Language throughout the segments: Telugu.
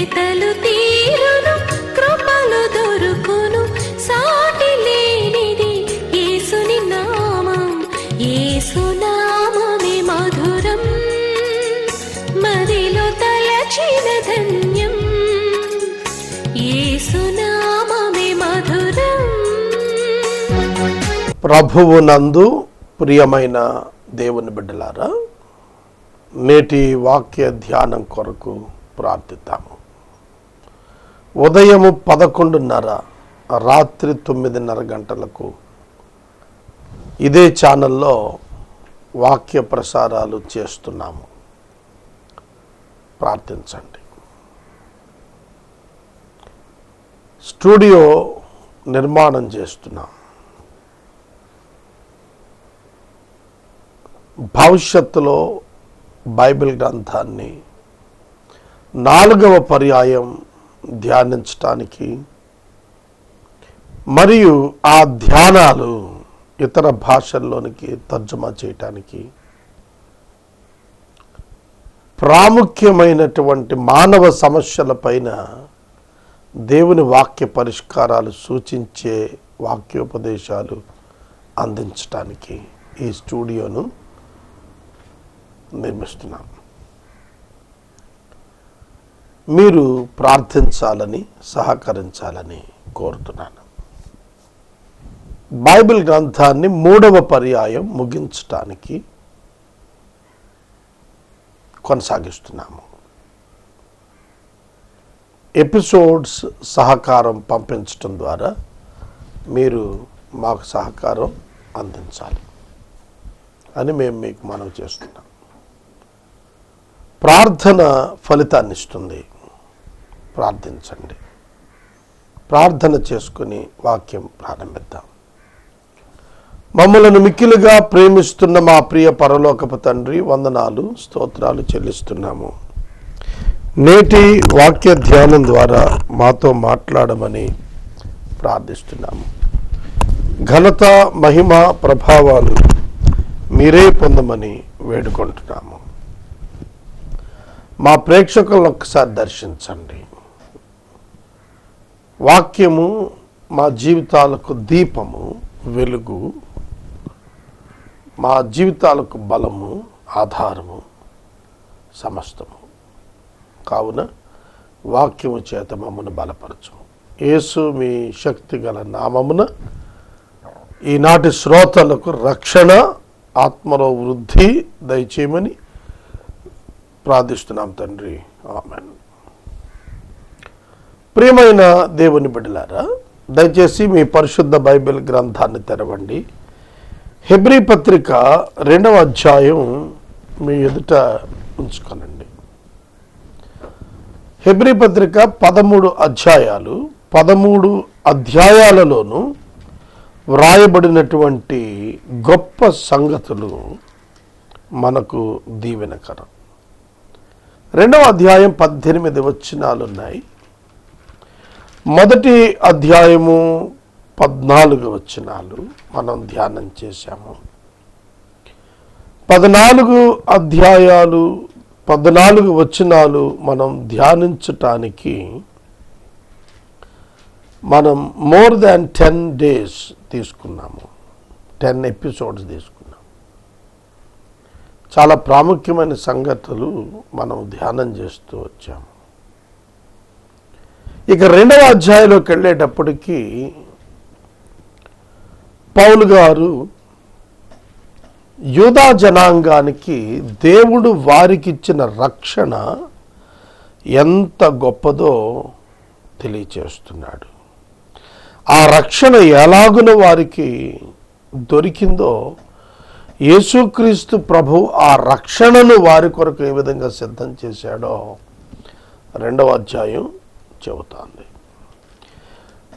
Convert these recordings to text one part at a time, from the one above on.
వెతలు తీరును, కృపలు దొరుకును, సాటి లేనిది యేసుని నామం. యేసునామమే మధురం, మదిలో తలచిన ధన్యం. యేసునామమే మధురం. ప్రభువునందు ప్రియమైన దేవుని బిడ్డలారా, నేటి వాక్య ధ్యానం కొరకు ప్రార్థిద్దాము. ఉదయము 11:30, రాత్రి 9:30 గంటలకు ఇదే ఛానల్లో వాక్య ప్రసారాలు చేస్తున్నాము. ప్రార్థించండి. స్టూడియో నిర్మాణం చేస్తున్నాం. భవిష్యత్తులో బైబిల్ గ్రంథాన్ని 4వ పర్యాయం ధ్యానించటానికి మరియు ఆ ధ్యానాలు ఇతర భాషల్లోనికి తర్జుమా చేయటానికి ప్రాముఖ్యమైనటువంటి మానవ సమస్యలపైన దేవుని వాక్య పరిష్కారాలు సూచించే వాక్యోపదేశాలు అందించటానికి ఈ స్టూడియోను నిర్మిస్తున్నాం. మీరు ప్రార్థించాలని, సహకరించాలని కోరుతున్నాను. బైబిల్ గ్రంథాన్ని 3వ పర్యాయం ముగించటానికి కొనసాగిస్తున్నాము. ఎపిసోడ్స్ సహకారం పంపించడం ద్వారా మీరు మాకు సహకారం అందించాలి అని మేము మీకు మనవి చేస్తున్నాం. ప్రార్థన ఫలితాన్ని ఇస్తుంది. ప్రార్థించండి. ప్రార్థన చేసుకుని వాక్యం ప్రారంభిద్దాం. మమ్మలను మిక్కిలుగా ప్రేమిస్తున్న మా ప్రియ పరలోకపు తండ్రి, వందనాలు, స్తోత్రాలు చెల్లిస్తున్నాము. నేటి వాక్య ధ్యానం ద్వారా మాతో మాట్లాడమని ప్రార్థిస్తున్నాము. ఘనత, మహిమ, ప్రభావాలు మీరే పొందమని వేడుకుంటున్నాము. మా ప్రేక్షకులను ఒక్కసారి దర్శించండి. వాక్యము మా జీవితాలకు దీపము, వెలుగు, మా జీవితాలకు బలము, ఆధారము, సమస్తము. కావున వాక్యము చేత మమ్మను బలపరచము. యేసు మీ శక్తి గల నామమున ఈనాటి శ్రోతలకు రక్షణ, ఆత్మలో వృద్ధి దయచేయమని ప్రార్థిస్తున్నాం తండ్రి. ఆమేన్. ప్రియమైన దేవుని బిడ్డలారా, దయచేసి మీ పరిశుద్ధ బైబిల్ గ్రంథాన్ని తెరవండి. హెబ్రీ పత్రిక 2వ అధ్యాయం మీ ఎదుట ఉంచుకోనండి. హెబ్రీ పత్రిక 13 అధ్యాయాలు, 13 అధ్యాయాలలోనూ వ్రాయబడినటువంటి గొప్ప సంగతులు మనకు దీవెనకరం. 2వ అధ్యాయం 18 వచనాలు ఉన్నాయి. మొదటి అధ్యాయము 14 వచనాలు మనం ధ్యానం చేశాము. 14 అధ్యాయాలు 14 వచనాలు మనం ధ్యానించటానికి మనం మోర్ దాన్ 10 days తీసుకున్నాము. 10 ఎపిసోడ్స్ తీసుకున్నాము. చాలా ప్రాముఖ్యమైన సంగతులు మనం ధ్యానం చేస్తూ వచ్చాము. ఇక 2వ అధ్యాయంలోకి వెళ్ళేటప్పటికీ పౌలు గారు యూదా జనాంగానికి దేవుడు వారికిచ్చిన రక్షణ ఎంత గొప్పదో తెలియచేస్తున్నాడు. ఆ రక్షణ ఎలాగున వారికి దొరికిందో, యేసుక్రీస్తు ప్రభు ఆ రక్షణను వారి కొరకు ఏ విధంగా సిద్ధం చేశాడో 2వ అధ్యాయం చెబుతోంది.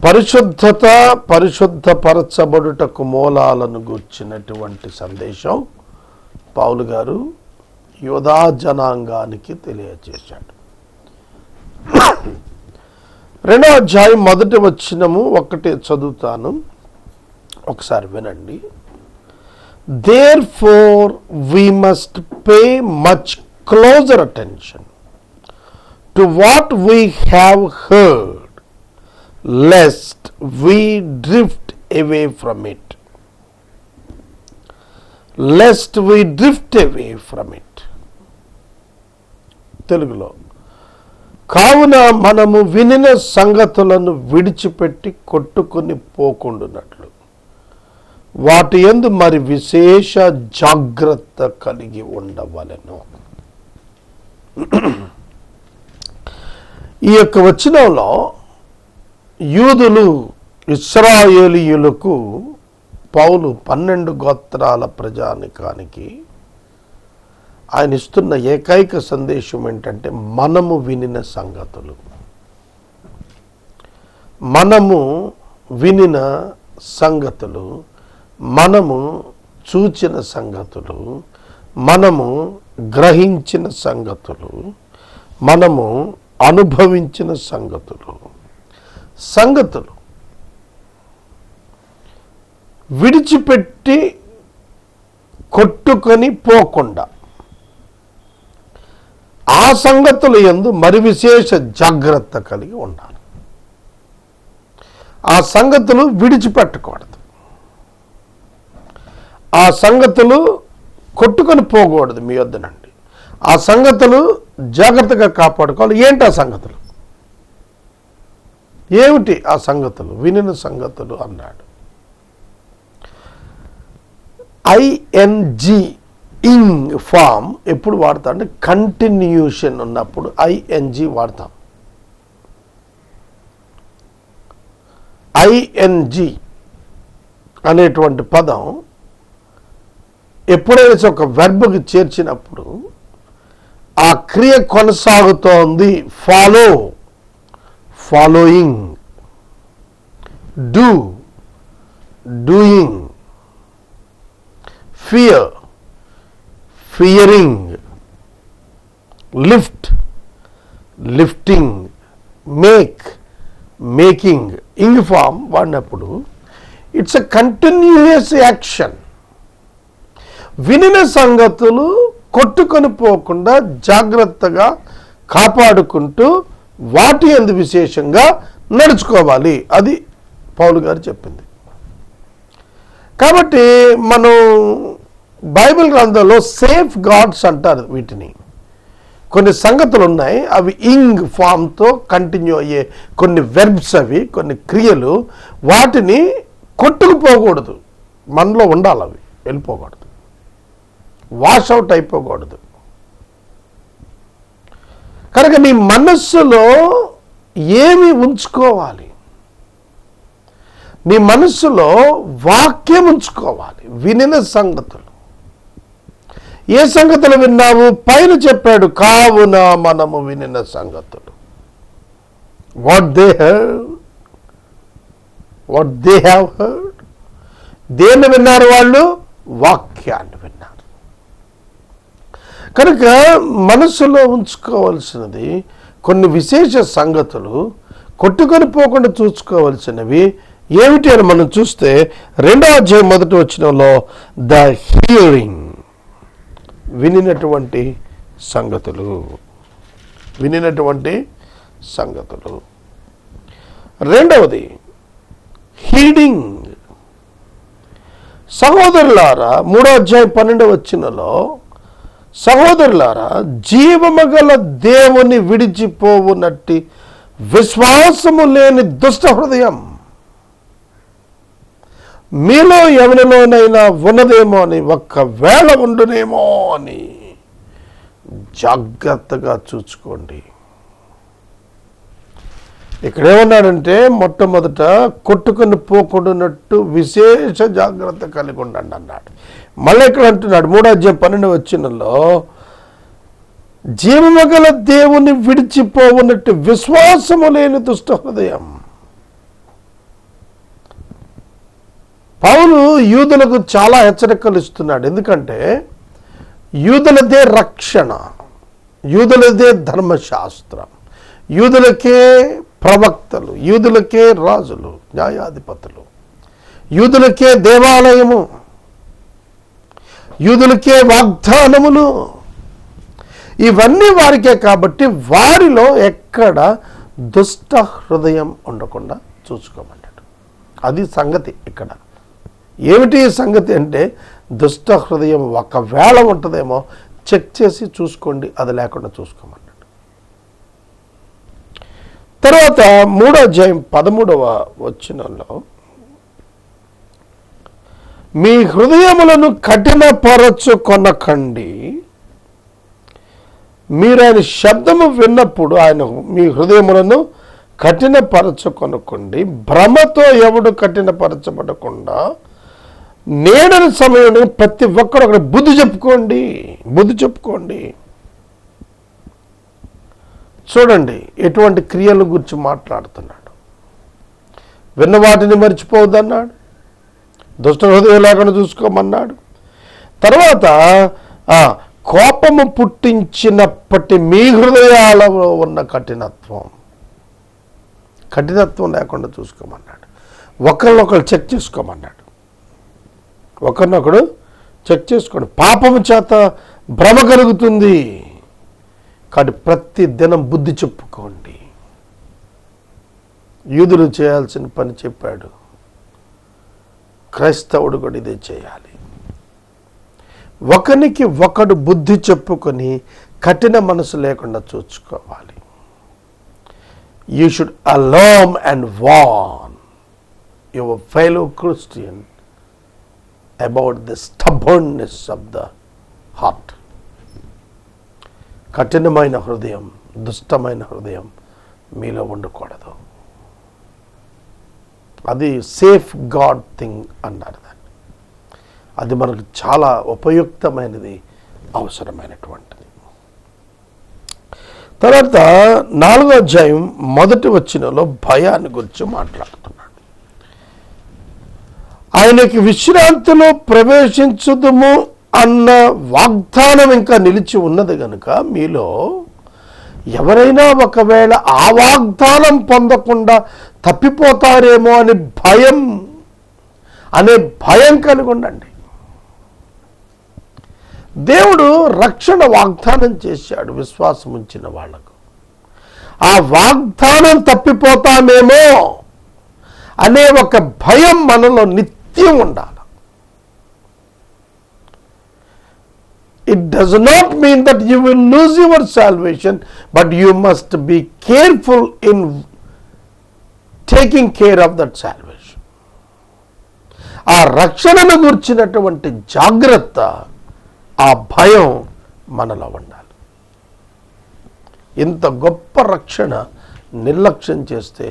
పరిశుద్ధత, పరిశుద్ధపరచబడుటకు మూలాలను గూర్చినటువంటి సందేశం పౌలు గారు యూదా జనాంగానికి తెలియజేశాడు. 2వ అధ్యాయం 1వ వచనము ఒకటి చదువుతాను, ఒకసారి వినండి. Therefore we must pay much closer attention to what we have heard, lest we drift away from it. Lest we drift away from it. తెలుగులో, కావున మనము వినిన సంగతులను విడిచిపెట్టి కొట్టుకుని పోకుండునట్లు వాటి యందు మరి విశేష జాగ్రత్త కలిగి ఉండవలెను. ఈ యొక్క వచనంలో యూదులు ఇశ్రాయేలీయులకు పౌలు 12 గోత్రాల ప్రజానికానికి ఆయన ఇస్తున్న ఏకైక సందేశం ఏంటంటే మనము వినిన సంగతులు, మనము వినిన సంగతులు, మనము చూచిన సంగతులు, మనము గ్రహించిన సంగతులు, మనము అనుభవించిన సంగతులు విడిచిపెట్టి కొట్టుకొని పోకుండా ఆ సంగతులు యందు మరి విశేష జాగ్రత్త కలిగి ఉండాలి. ఆ సంగతులు విడిచిపెట్టకూడదు, ఆ సంగతులు కొట్టుకొని పోకూడదు మీ వద్దనండి. ఆ సంగతులు జాగ్రత్తగా కాపాడుకోవాలి. ఏంటి ఆ సంగతులు? ఏమిటి ఆ సంగతులు? వినిన సంగతులు అన్నాడు. ఐఎన్జి ఇంగ్ ఫామ్ ఎప్పుడు వాడతాం అంటే కంటిన్యూషన్ ఉన్నప్పుడు ఐఎన్జి వాడతాం. ఐఎన్జి అనేటువంటి పదం ఎప్పుడైనా ఒక వెర్బ్కి చేర్చినప్పుడు ఆ క్రియ కొనసాగుతోంది. Follow, following, do, doing, fear, fearing, lift, lifting, make, making, ing form వాడినప్పుడు ఇట్స్ ఎ కంటిన్యూయస్ యాక్షన్. వినిన సంగతులు కొట్టుకొని పోకుండా జాగ్రత్తగా కాపాడుకుంటూ వాటి యందు విశేషంగా నడుచుకోవాలి. అది పౌలు గారు చెప్పింది. కాబట్టి మనం బైబిల్ గ్రంథంలో సేఫ్ గాడ్స్ అంటారు వీటిని. కొన్ని సంగతులు ఉన్నాయి, అవి ఇంగ్ ఫామ్తో కంటిన్యూ అయ్యే కొన్ని వెర్బ్స్, అవి కొన్ని క్రియలు, వాటిని కొట్టుకుపోకూడదు, మనలో ఉండాలి, అవి వెళ్ళిపోకూడదు, వాష్ అవుట్ అయిపోకూడదు. కనుక నీ మనస్సులో ఏమి ఉంచుకోవాలి? నీ మనస్సులో వాక్యం ఉంచుకోవాలి. వినిన సంగతులు. ఏ సంగతులు విన్నావు? పైన చెప్పాడు, కావున మనము వినిన సంగతులు. What they have heard. దేన్ని విన్నారు వాళ్ళు? వాక్యాన్ని విన్నారు. కనుక మనస్సులో ఉంచుకోవాల్సినది కొన్ని విశేష సంగతులు, కొట్టుకొని పోకుండా చూసుకోవాల్సినవి ఏమిటి అని మనం చూస్తే 2వ అధ్యాయం 1వ వచనంలో ద హియరింగ్, వినినటువంటి సంగతులు, వినినటువంటి సంగతులు. 2వది హీడింగ్. సహోదరులారా 3వ అధ్యాయం 12వ వచనంలో, సహోదరులారా జీవమగల దేవుని విడిచిపోవునట్టి విశ్వాసము లేని దుష్ట హృదయం మీలో ఎవరిలోనైనా ఉన్నదేమో అని, ఒక్కవేళ ఉండునేమో అని జాగ్రత్తగా చూసుకోండి. ఇక్కడ ఏమన్నాడంటే మొట్టమొదట కొట్టుకొని పోకుండాన్నట్టు విశేష జాగ్రత్త కలిగి ఉండండి అన్నాడు. మళ్ళీ ఇక్కడ అంటున్నాడు 3వ అధ్యాయం 12వ వచనంలో, జీవమగల దేవుని విడిచిపోవునట్టు విశ్వాసము లేని దుష్ట హృదయం. పౌలు యూదులకు చాలా హెచ్చరికలు ఇస్తున్నాడు. ఎందుకంటే యూదులదే రక్షణ, యూదులదే ధర్మశాస్త్రం, యూదులకే ప్రవక్తలు, యూదులకే రాజులు, న్యాయాధిపతులు, యూదులకే దేవాలయము, యూదులకే వాగ్దానములు. ఇవన్నీ వారికే కాబట్టి వారిలో ఎక్కడ దుష్ట హృదయం ఉండకుండా చూసుకోమన్నాడు. అది సంగతి. ఇక్కడ ఏమిటి సంగతి అంటే దుష్ట హృదయం ఒకవేళ ఉంటుందేమో చెక్ చేసి చూసుకోండి, అది లేకుండా చూసుకోమన్నాడు. తర్వాత 3వ అధ్యాయం 13వ వచనంలో మీ హృదయములను కఠినపరచుకొనకండి, మీరు ఆయన శబ్దము విన్నప్పుడు ఆయన మీ హృదయములను కఠినపరచుకొనకండి, భ్రమతో ఎవడు కఠినపరచబడకుండా నేడని సమయంలో ప్రతి ఒక్కరు అక్కడ బుద్ధి చెప్పుకోండి. చూడండి ఎటువంటి క్రియల గురించి మాట్లాడుతున్నాడు. విన్న వాటిని మర్చిపోవద్దన్నాడు, దుష్ట హృదయం లేకుండా చూసుకోమన్నాడు. తర్వాత కోపము పుట్టించినప్పటి మీ హృదయాలలో ఉన్న కఠినత్వం లేకుండా చూసుకోమన్నాడు. ఒకరినొకరు చెక్ చేసుకోమన్నాడు. ఒకరినొకడు చెక్ చేసుకోండి. పాపము చేత భ్రమ కలుగుతుంది కాబట్టి ప్రతి దినం బుద్ధి చెప్పుకోండి. యూదులు చేయాల్సిన పని చెప్పాడు, క్రైస్తవుడు కూడా ఇదే చేయాలి. ఒకరికి ఒకడు బుద్ధి చెప్పుకొని కఠిన మనసు లేకుండా చూసుకోవాలి. You should alarm and warn your fellow Christian about the stubbornness of the heart. కఠినమైన హృదయం, దుష్టమైన హృదయం మీలో ఉండకూడదు. అది సేఫ్ గాడ్ థింగ్ అన్నారు దాన్ని. అది మనకు చాలా ఉపయుక్తమైనది, అవసరమైనటువంటిది. తర్వాత 4వ అధ్యాయం 1వ వచనంలో భయాన్ని గురించి మాట్లాడుతున్నాడు. ఆయనకి విశ్రాంతిలో ప్రవేశించుదుము అన్న వాగ్దానం ఇంకా నిలిచి ఉన్నది కనుక మీలో ఎవరైనా ఒకవేళ ఆ వాగ్దానం పొందకుండా తప్పిపోతారేమో అని భయం కలిగి ఉండండి. దేవుడు రక్షణ వాగ్దానం చేశాడు విశ్వాసం ఉంచిన వాళ్లకు. ఆ వాగ్దానం తప్పిపోతామేమో అనే ఒక భయం మనలో నిత్యం ఉండాలి. It does not mean that you will lose your salvation, but you must be careful in taking care of that salvation. ఆ రక్షణను గురించినటువంటి జాగ్రత్త, ఆ భయం మనలో ఉండాలి. ఇంత గొప్ప రక్షణ నిర్లక్ష్యం చేస్తే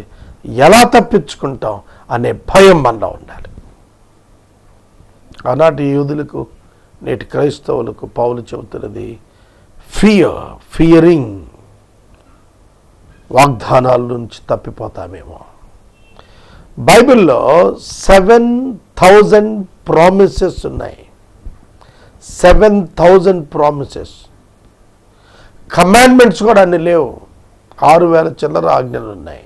ఎలా తప్పించుకుంటాం అనే భయం మనలో ఉండాలి. ఆనాటి యూదులకు, నేటి క్రైస్తవులకు పౌలు చెబుతున్నది ఫియరింగ్. వాగ్దానాల నుంచి తప్పిపోతామేమో. బైబిల్లో 7,000 ప్రామిసెస్ ఉన్నాయి. 7,000 ప్రామిసెస్. కమాండ్మెంట్స్ కూడా అన్ని లేవు. 6,000 చిల్లర ఆజ్ఞలు ఉన్నాయి.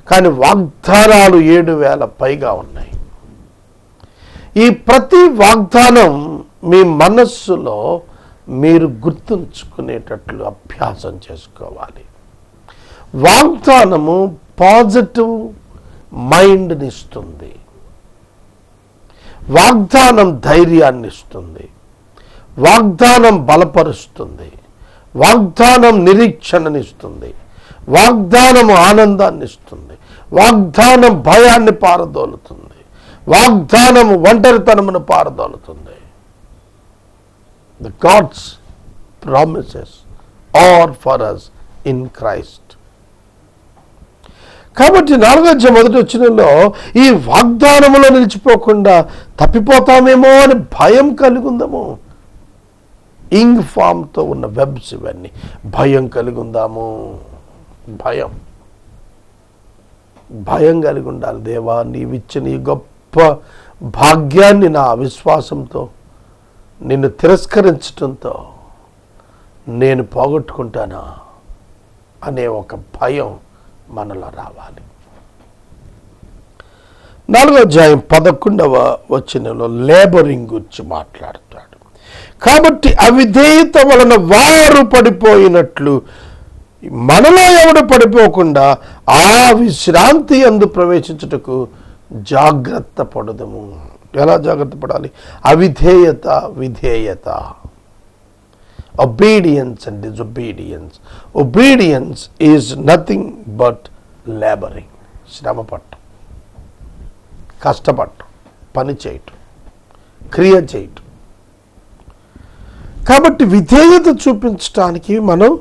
కానీ వాగ్దానాలు 7,000 పైగా ఉన్నాయి. ఈ ప్రతి వాగ్దానం మీ మనస్సులో మీరు గుర్తుంచుకునేటట్లు అభ్యాసం చేసుకోవాలి. వాగ్దానము పాజిటివ్ మైండ్ని ఇస్తుంది. వాగ్దానం ధైర్యాన్ని ఇస్తుంది. వాగ్దానం బలపరుస్తుంది. వాగ్దానం నిరీక్షణనిస్తుంది. వాగ్దానం ఆనందాన్ని ఇస్తుంది. వాగ్దానం భయాన్ని పారదోలుతుంది. వాగ్దానం ఒంటరితనమును పారదోలుతుంది. The God's promises are for us in Christ. కాబట్టి 4వ అధ్యాయం 1వ వచనంలో ఈ వాగ్దానములో నిలిచిపోకుండా తప్పిపోతామేమో అని భయం కలిగి ఉందాము. ఇంగ్ ఫామ్తో ఉన్న వెబ్స్ ఇవన్నీ. భయం కలిగి ఉందాము. భయం కలిగి ఉండాలి. దేవా, నీవిచ్చిన ఈ గొప్ప భాగ్యాన్ని నా విశ్వాసంతో, నిన్ను తిరస్కరించడంతో నేను పోగొట్టుకుంటానా అనే ఒక భయం మనలో రావాలి. 4వ అధ్యాయం 11వ వచనంలో లేబరింగ్ గురించి మాట్లాడుతాడు. కాబట్టి అవిధేయత వలన వారు పడిపోయినట్లు మనలో ఎవడు పడిపోకుండా ఆ విశ్రాంతి యందు ప్రవేశించుటకు జాగ్రత్త పడదము. ఎలా జాగ్రత్త పడాలి? అవిధేయత, విధేయత. Obedience and disobedience. Obedience is nothing but laboring. శ్రమ పట్టం, కష్టపడటం, పని చేయటం, క్రియ చేయటం. కాబట్టి విధేయత చూపించడానికి మనం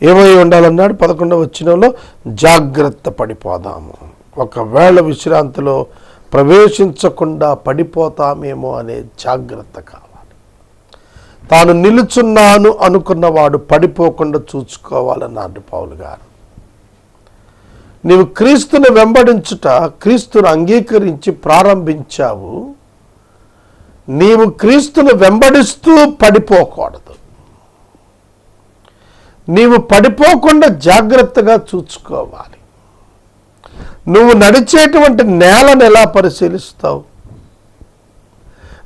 ఏమై ఉండాలన్నాడు 11వ వచనంలో, జాగ్రత్త పడిపోదాము. ఒకవేళ విశ్రాంతిలో ప్రవేశించకుండా పడిపోతామేమో అనే జాగ్రత్త కావాలి. తాను నిలుచున్నాను అనుకున్నవాడు పడిపోకుండా చూసుకోవాలన్నాడు పౌలు గారు. నీవు క్రీస్తుని వెంబడించుట, క్రీస్తును అంగీకరించి ప్రారంభించావు. నీవు క్రీస్తును వెంబడిస్తూ పడిపోకూడదు. నీవు పడిపోకుండా జాగ్రత్తగా చూసుకోవాలి. నువ్వు నడిచేటువంటి నేలను ఎలా పరిశీలిస్తావు?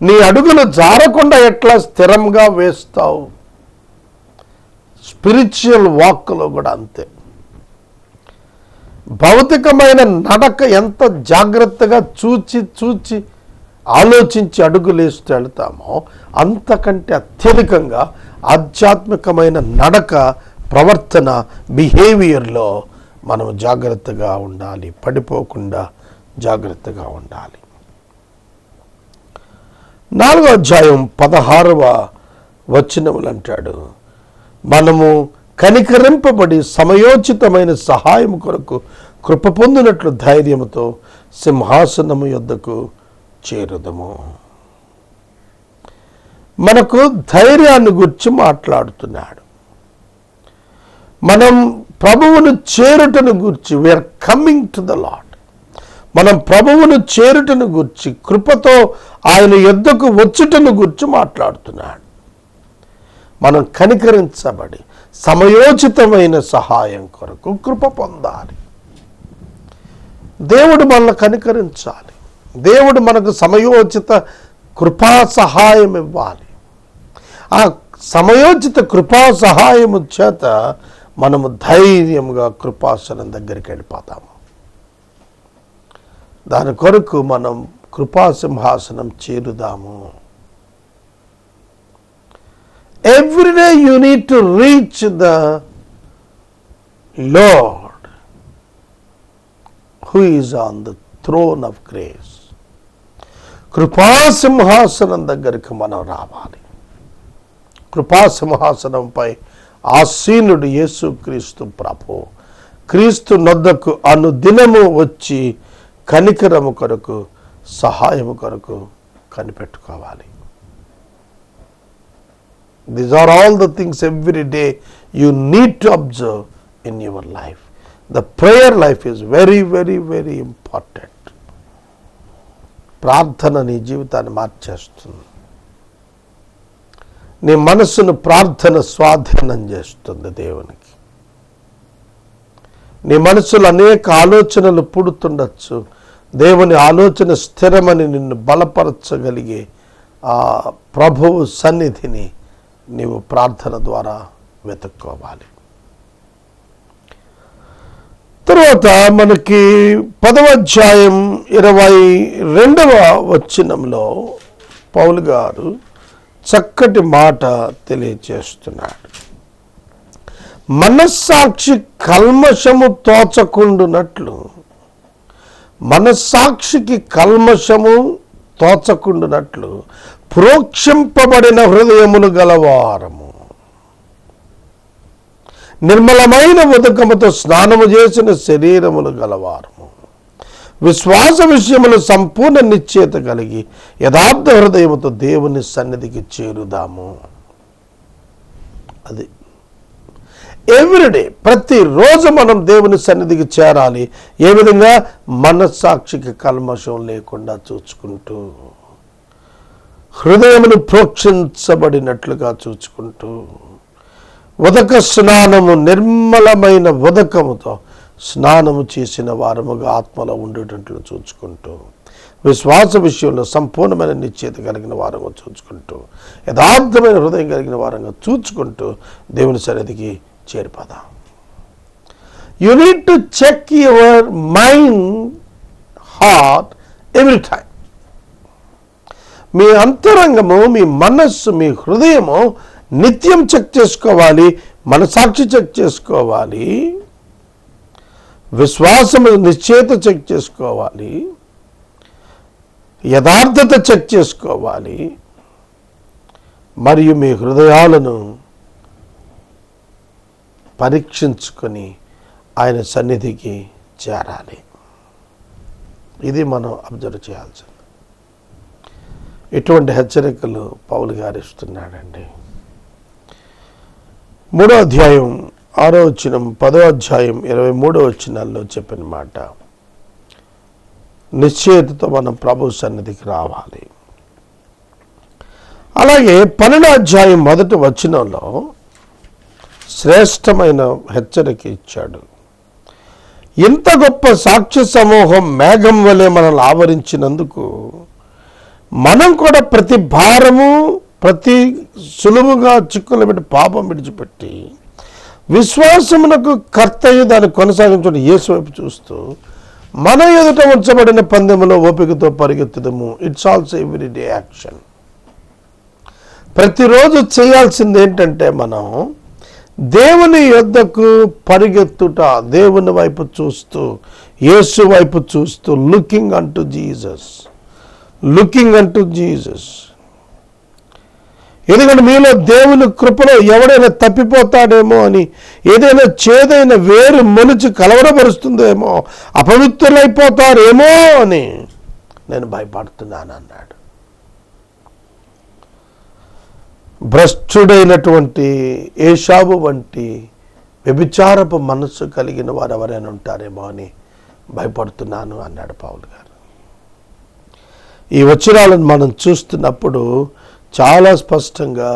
నీ అడుగులు జారకుండా ఎట్లా స్థిరంగా వేస్తావు? స్పిరిచువల్ వాక్లో కూడా అంతే. భౌతికమైన నడక ఎంత జాగ్రత్తగా చూచి ఆలోచించి అడుగులేస్తూ వెళ్తామో అంతకంటే అత్యధికంగా ఆధ్యాత్మికమైన నడక, ప్రవర్తన, బిహేవియర్లో మనం జాగ్రత్తగా ఉండాలి. పడిపోకుండా జాగ్రత్తగా ఉండాలి. 4వ అధ్యాయం 16వ వచనములు అంటాడు, మనము కనికరింపబడి సమయోచితమైన సహాయం కొరకు కృప పొందినట్లు ధైర్యముతో సింహాసనము యొద్దకు చేరుదము. మనకు ధైర్యాన్ని గురించి మాట్లాడుతున్నాడు. మనం ప్రభువును చేరుటను గురించి, we are coming to the Lord. మనం ప్రభువును చేరుటను గురించి, కృపతో ఆయన యొద్దకు వచ్చుటను గురించి మాట్లాడుతున్నాడు. మనం కనికరించబడి సమయోచితమైన సహాయం కొరకు కృప పొందాలి. దేవుడు మనల్ని కనికరించాలి. దేవుడు మనకు సమయోచిత కృపా సహాయం ఇవ్వాలి. ఆ సమయోచిత కృపా సహాయము చేత మనము ధైర్యంగా కృపాసనం దగ్గరికి వెళ్ళిపోతాము. దాని కొరకు మనం కృపాసింహాసనం చేరుదాము. Every day you need to reach the Lord who is on the throne of grace. కృపాసింహాసనం దగ్గరికి మనం రావాలి. కృపాసింహాసనంపై ఆసీనుడు యేసుక్రీస్తు ప్రభు. క్రీస్తు నొద్దకు అనుదినము వచ్చి కనికరము కొరకు, సహాయము కొరకు కనిపెట్టుకోవాలి. These are all the things every day you need to observe in your life. The prayer life is very, very, very important. ప్రార్థన నీ జీవితాన్ని మార్చేస్తుంది. నీ మనస్సును ప్రార్థన స్వాధీనం చేస్తుంది దేవునికి. నీ మనసులో అనేక ఆలోచనలు పుడుతుండొచ్చు. దేవుని ఆలోచన స్థిరమని నిన్ను బలపరచగలిగే ఆ ప్రభువు సన్నిధిని నీవు ప్రార్థన ద్వారా వెతుక్కోవాలి. తరువాత మనకి 10వ అధ్యాయం 22వ వచనంలో పౌలు గారు చక్కటి మాట తెలియజేస్తున్నాడు. మనస్సాక్షి కల్మషము తోచకుండునట్లు, మనస్సాక్షికి కల్మషము తోచకుండునట్లు ప్రోక్షింపబడిన హృదయములు గలవారము, నిర్మలమైన ఉదకముతో స్నానము చేసిన శరీరములు గలవారము, విశ్వాస విషయములు సంపూర్ణ నిశ్చయత కలిగి యథార్థ హృదయముతో దేవుని సన్నిధికి చేరుదాము. అది ఎవ్రీడే, ప్రతిరోజు మనం దేవుని సన్నిధికి చేరాలి. ఏ విధంగా? మనస్సాక్షికి కల్మషం లేకుండా చూచుకుంటూ, హృదయమును ప్రోక్షించబడినట్లుగా చూచుకుంటూ, ఉదక స్నానము నిర్మలమైన ఉదకముతో స్నానము చేసిన వారముగా ఆత్మలో ఉండేటట్లు చూచుకుంటూ, విశ్వాస విషయంలో సంపూర్ణమైన నిశ్చయత కలిగిన వారంగా చూచుకుంటూ, యథార్థమైన హృదయం కలిగిన వారంగా చూచుకుంటూ దేవుని సన్నిధికి చేరిపోదాం. You need to check your mind, heart every time. మీ అంతరంగము, మీ మనస్సు, మీ హృదయము నిత్యం చెక్ చేసుకోవాలి. మనసాక్షి చెక్ చేసుకోవాలి. విశ్వాసము నిశ్చయత చెక్ చేసుకోవాలి. యథార్థత చెక్ చేసుకోవాలి. మరియు మీ హృదయాలను పరీక్షించుకొని ఆయన సన్నిధికి చేరాలి. ఇది మనం అబ్జర్వ్ చేయాల్సింది. ఇటువంటి హెచ్చరికలు పౌలు గారు ఇస్తున్నాడండి. 3వ అధ్యాయం 6వ వచనం, 10వ అధ్యాయం 23వ వచనాల్లో చెప్పిన మాట, నిశ్చయతతో మనం ప్రభు సన్నిధికి రావాలి. అలాగే 12వ అధ్యాయం 1వ వచనంలో శ్రేష్టమైన హెచ్చరిక ఇచ్చాడు. ఇంత గొప్ప సాక్ష్య సమూహం మేఘం వలె మనల్ని ఆవరించినందుకు మనం కూడా ప్రతి భారము, ప్రతి సులువుగా చిక్కులు పెట్టి పాపం విడిచిపెట్టి విశ్వాసమునకు కర్తయ్య దాన్ని కొనసాగించడం యేసు వైపు చూస్తూ మన ఎదుట ఉంచబడిన పందెములో ఓపికతో పరిగెత్తుదము. It's also everyday action. ప్రతిరోజు చేయాల్సింది ఏంటంటే మనం దేవుని యొద్దకు పరిగెత్తుట, దేవుని వైపు చూస్తూ, యేసు వైపు చూస్తూ, లుకింగ్ అంటు జీసస్. ఎందుకంటే మీలో దేవుని కృపలో ఎవడైనా తప్పిపోతాడేమో అని, ఏదైనా చేదైన వేరు మొలిచి కలవరపరుస్తుందేమో, అపవిత్రులైపోతారేమో అని నేను భయపడుతున్నాను అన్నాడు. భ్రష్టుడైనటువంటి ఏషావు వంటి వ్యభిచారపు మనస్సు కలిగిన వారు ఎవరైనా ఉంటారేమో అని భయపడుతున్నాను అన్నాడు పౌలు గారు. ఈ వచనాలను మనం చూస్తున్నప్పుడు చాలా స్పష్టంగా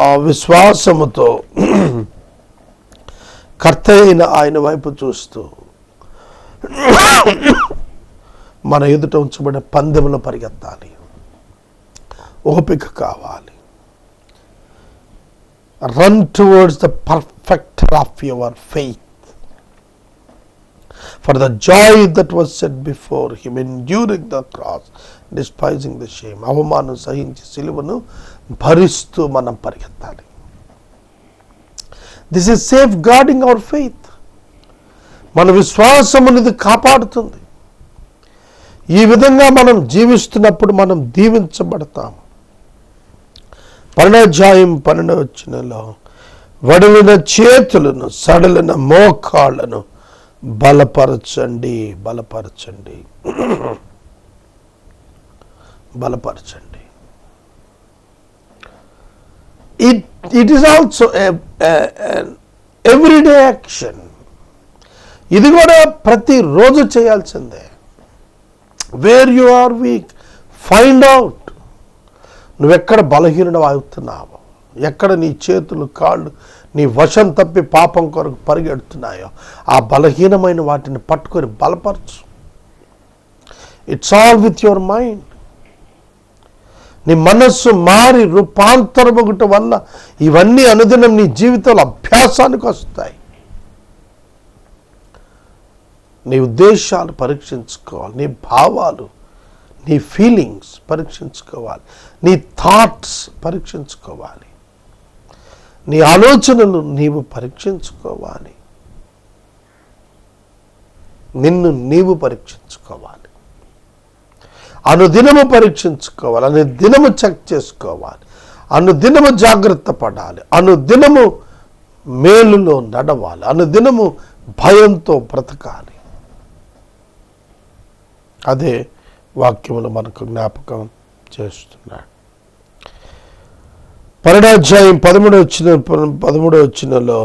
ఆ విశ్వాసముతో కర్త అయిన ఆయన వైపు చూస్తూ మన ఎదుట ఉంచబడిన పందెములో పరిగెత్తాలి. ఓపిక కావాలి. Run towards the perfecter of your faith. For the joy that was set before him, enduring the cross, despising the shame. అవమానం సహించి సిలువను భరిస్తూ మనం పరిగెత్తాలి. This is safe guarding our faith. మన విశ్వాసమునిది కాపాడుతుంది. ఈ విధంగా మనం జీవిస్తున్నప్పుడు మనం దీవించబడతాం. 12వ అధ్యాయం 12వ వచనంలో వడిలిన చేతులను, సడలిన మోకాళ్ళను బలపరచండి. It is also everyday action. ఇది కూడా ప్రతిరోజు చేయాల్సిందే. Where you are weak, find out. నువ్వెక్కడ బలహీనుడు అవుతున్నావు, ఎక్కడ నీ చేతులు కాళ్ళు నీ వశం తప్పి పాపం కొరకు పరిగెడుతున్నాయో ఆ బలహీనమైన వాటిని పట్టుకొని బలపరచు. It's all with your mind. నీ మనస్సు మారి రూపాంతరమొకటి వల్ల ఇవన్నీ అనుదినం నీ జీవితంలో అభ్యాసానికి వస్తాయి. నీ ఉద్దేశాలు పరీక్షించుకోవాలి, నీ భావాలు, నీ ఫీలింగ్స్ పరీక్షించుకోవాలి, నీ థాట్స్ పరీక్షించుకోవాలి, నీ ఆలోచనలు నీవు పరీక్షించుకోవాలి, నిన్ను నీవు పరీక్షించుకోవాలి, అనుదినము పరీక్షించుకోవాలి, అనుదినము చెక్ చేసుకోవాలి, అనుదినము జాగ్రత్త పడాలి, అనుదినము మేలులో నడవాలి, అనుదినము భయంతో బ్రతకాలి. అదే వాక్యములు మనకు జ్ఞాపకం చేస్తున్నాడు. 12వ అధ్యాయం 13వ వచనంలో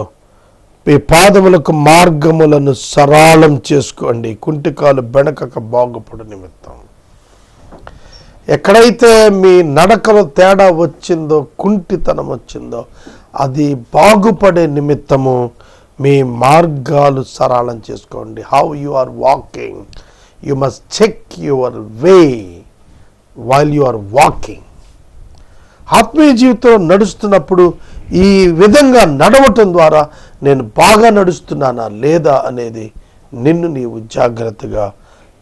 మీ పాదములకు మార్గములను సరళం చేసుకోండి, కుంటికాలు బెణకక బాగుపడు నిమిత్తం. ఎక్కడైతే మీ నడకలో తేడా వచ్చిందో, కుంటితనం వచ్చిందో, అది బాగుపడే నిమిత్తము మీ మార్గాలు సరళం చేసుకోండి. How you are walking, you must check your way while you are walking. ఆత్మీయ జీవితంలో నడుస్తున్నప్పుడు ఈ విధంగా నడవటం ద్వారా నేను బాగా నడుస్తున్నానా లేదా అనేది నిన్ను నీవు జాగ్రత్తగా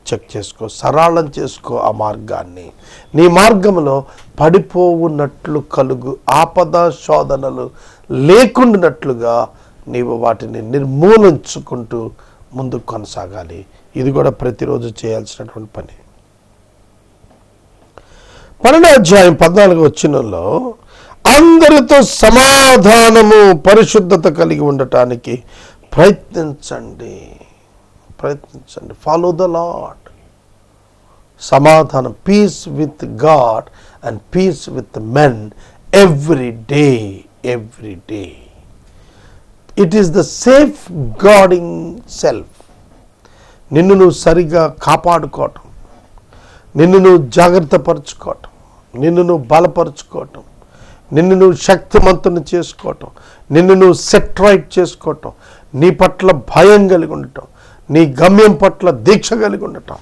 చెక్ చేసుకో, సరళం చేసుకో. ఆ మార్గాన్ని నీ మార్గంలో పడిపోవున్నట్లు కలుగు ఆపద శోధనలు లేకుండానట్లుగా నీవు వాటిని నిర్మూలించుకుంటూ ముందుకు కొనసాగాలి. ఇది కూడా ప్రతిరోజు చేయాల్సినటువంటి పని. 12వ అధ్యాయం 14వ వచనంలో అందరితో సమాధానము పరిశుద్ధత కలిగి ఉండటానికి ప్రయత్నించండి. Follow the Lord. సమాధానం, peace with God and peace with men every day. It is the safeguarding self. నిన్ను నువ్వు సరిగా కాపాడుకోవటం, నిన్ను నువ్వు జాగ్రత్త పరుచుకోవటం, నిన్ను నువ్వు బలపరుచుకోవటం, నిన్ను నువ్వు శక్తిమంతుని చేసుకోవటం, నిన్ను నువ్వు సెట్ రైట్ చేసుకోవటం, నీ పట్ల భయం కలిగి ఉండటం, నీ గమ్యం పట్ల దీక్ష కలిగి ఉండటం,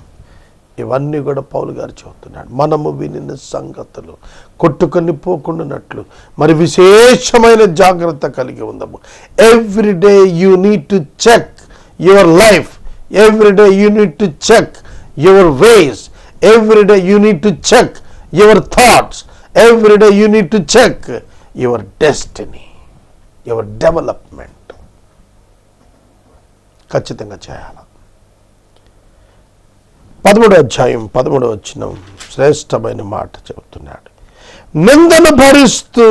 ఇవన్నీ కూడా పౌలు గారు చెబుతున్నాడు. మనము వినిన సంగతులు కొట్టుకొని పోకుండానట్లు మరి విశేషమైన జాగ్రత్త కలిగి ఉందాము. Every day you need to check your life. Every day you need to check your ways. Every day you need to check your thoughts. Every day you need to check your destiny, your development. ఖచ్చితంగా చేయాలి. 13వ అధ్యాయం 13వ వచనం శ్రేష్టమైన మాట చెబుతున్నాడు. నిందను భరిస్తూ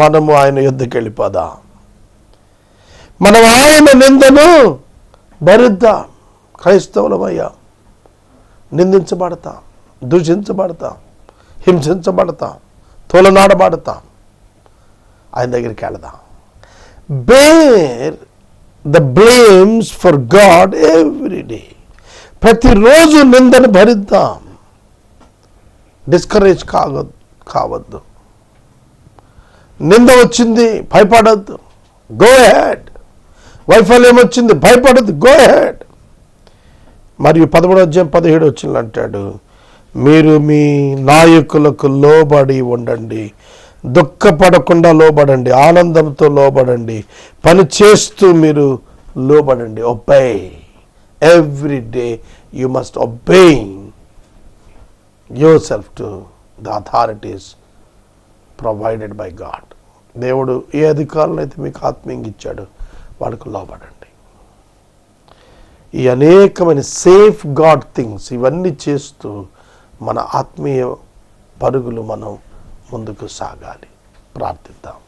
మనము ఆయన యుద్ధకి వెళ్ళిపోదాం. మనం ఆయన నిందను భరిద్దాం. క్రైస్తవులమయ్యా, నిందించబడతాం, దూషించబడతాం, హింసించబడతాం, తోలనాడబడతాం. ఆయన దగ్గరికి వెళదాం. Bear the blames for God every day. ప్రతిరోజు నిందను భరిద్దాం. డిస్కరేజ్ కావద్దు. నింద వచ్చింది, భయపడద్దు, గో హెడ్. వైఫల్యం వచ్చింది, భయపడద్దు, గో హెడ్. మరియు 13వ అధ్యాయం 17వ వచనంలో అంటాడు, మీరు మీ నాయకులకు లోబడి ఉండండి, దుఃఖపడకుండా లోబడండి, ఆనందంతో లోబడండి, పని చేస్తూ మీరు లోబడండి. Obey. Every day you must obey yourself to the authorities provided by God. దేవుడు ఏ అధికారులను అయితే మీకు ఆత్మీయంగా ఇచ్చాడో వాళ్ళకు లోబడండి. ఈ అనేకమైన సేఫ్ గాడ్ థింగ్స్ ఇవన్నీ చేస్తూ మన ఆత్మీయ పరుగులు మనం ముందుకు సాగాలి. ప్రార్థిద్దాం.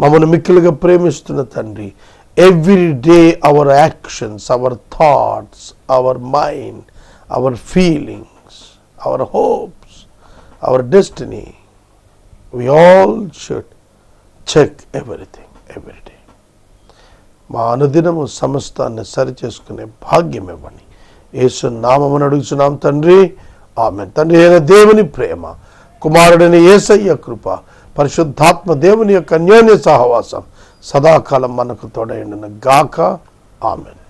మమ్మల్ని మిక్కిలుగా ప్రేమిస్తున్న తండ్రి, every day our actions, our thoughts, our mind, our feelings, our hopes, hour destiny, we all should check everything every day. మా అనుదినము సమస్తాన్ని సరిచేసుకునే భాగ్యం ఇవ్వండి. యేసు నామమున అడుగుచున్నాం తండ్రి, ఆమేన్. తండ్రి అయిన దేవుని ప్రేమ, కుమారుడైన యేసయ్య కృప, పరిశుద్ధాత్మ దేవుని యొక్క అన్యోన్య సహవాసం సదాకాలం మనకు తోడైండును గాక. ఆమేన్.